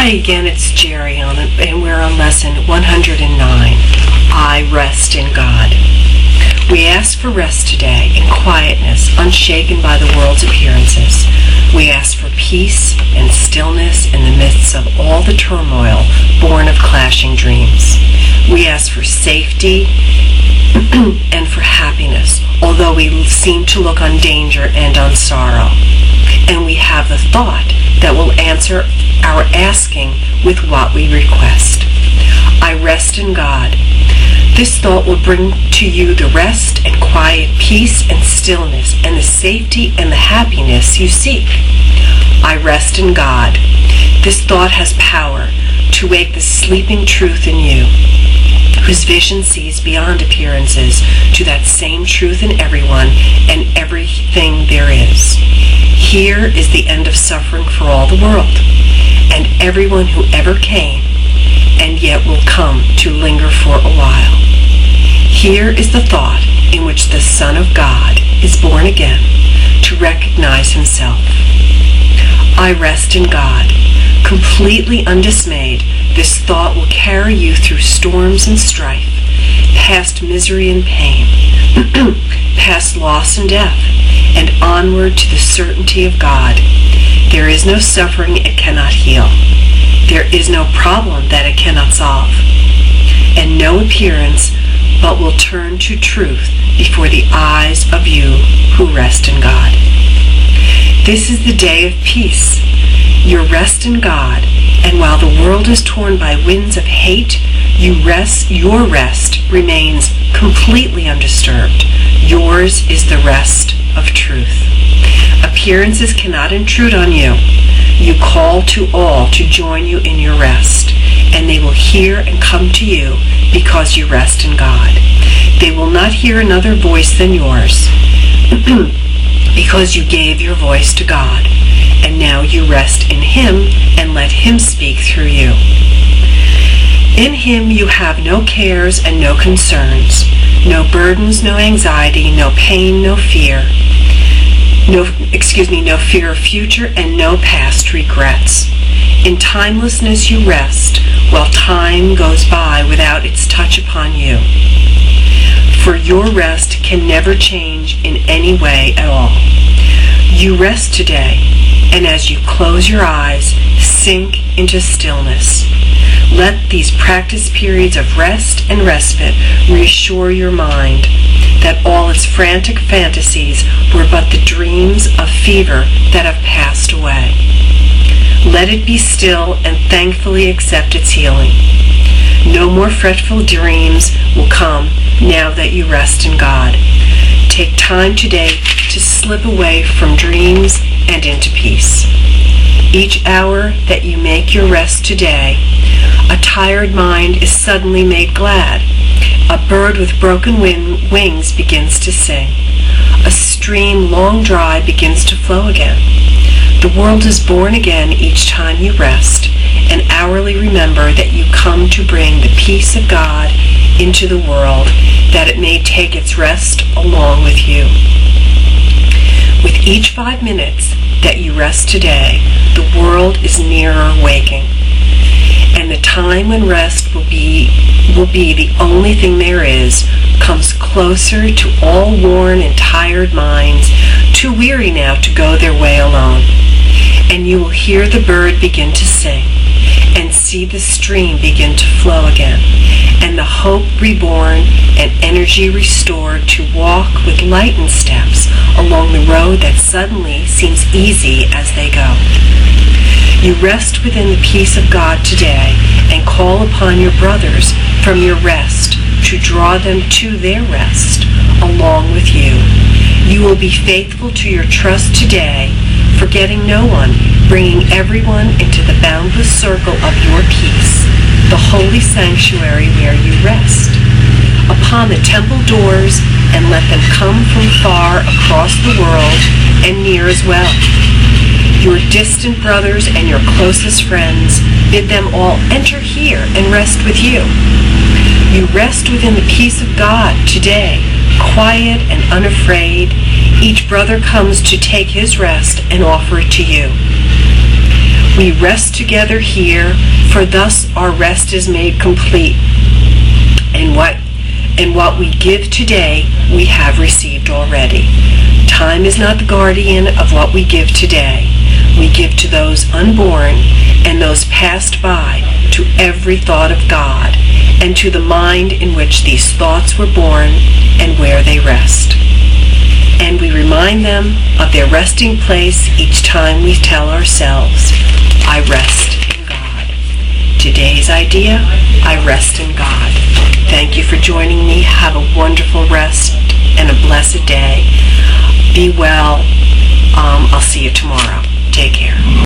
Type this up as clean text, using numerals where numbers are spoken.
Hi again, it's Jerry and we're on lesson 109, I Rest in God. We ask for rest today in quietness, unshaken by the world's appearances. We ask for peace and stillness in the midst of all the turmoil born of clashing dreams. We ask for safety and for happiness, although we seem to look on danger and on sorrow. And we have the thought that will answer our asking with what we request. I rest in God. This thought will bring to you the rest and quiet peace and stillness and the safety and the happiness you seek. I rest in God. This thought has power to wake the sleeping truth in you, whose vision sees beyond appearances to that same truth in everyone and everything there is. Here is the end of suffering for all the world, and everyone who ever came, and yet will come to linger for a while. Here is the thought in which the Son of God is born again to recognize himself. I rest in God. Completely undismayed, this thought will carry you through storms and strife, past misery and pain, past loss and death, and onward to the certainty of God. There is no suffering it cannot heal. There is no problem that it cannot solve, and no appearance but will turn to truth before the eyes of you who rest in God. This is the day of peace. Your rest in God, and while the world is torn by winds of hate, your rest remains completely undisturbed. Yours is the rest of truth. Appearances cannot intrude on you. You call to all to join you in your rest, and they will hear and come to you because you rest in God. They will not hear another voice than yours because you gave your voice to God, and now you rest in Him and let Him speak through you. In Him you have no cares and no concerns, no burdens, no anxiety, no pain, no fear. No fear of future and no past regrets. In timelessness you rest, while time goes by without its touch upon you. For your rest can never change in any way at all. You rest today, and as you close your eyes, sink into stillness. Let these practice periods of rest and respite reassure your mind that all its frantic fantasies were but the dreams of fever that have passed away. Let it be still and thankfully accept its healing. No more fretful dreams will come now that you rest in God. Take time today to slip away from dreams and into peace. Each hour that you make your rest today, a tired mind is suddenly made glad. A bird with broken wings begins to sing. A stream long dry begins to flow again. The world is born again each time you rest, and hourly remember that you come to bring the peace of God into the world, that it may take its rest along with you. With each 5 minutes that you rest today, the world is nearer waking, and the time when rest will be the only thing there is, comes closer to all worn and tired minds, too weary now to go their way alone. And you will hear the bird begin to sing, and see the stream begin to flow again, and the hope reborn and energy restored to walk with lightened steps along the road that suddenly seems easy as they go. You rest within the peace of God today and call upon your brothers from your rest to draw them to their rest along with you. You will be faithful to your trust today, forgetting no one, bringing everyone into the boundless circle of your peace, the holy sanctuary where you rest. Upon the temple doors, and let them come from far across the world and near as well. Your distant brothers and your closest friends, bid them all enter here and rest with you. You rest within the peace of God today, quiet and unafraid. Each brother comes to take his rest and offer it to you. We rest together here, for thus our rest is made complete. And what we give today, we have received already. Time is not the guardian of what we give today. We give to those unborn and those passed by, to every thought of God, and to the mind in which these thoughts were born and where they rest. And we remind them of their resting place each time we tell ourselves, I rest in God. Today's idea, I rest in God. Thank you for joining me. Have a wonderful rest and a blessed day. Be well. I'll see you tomorrow. Take care.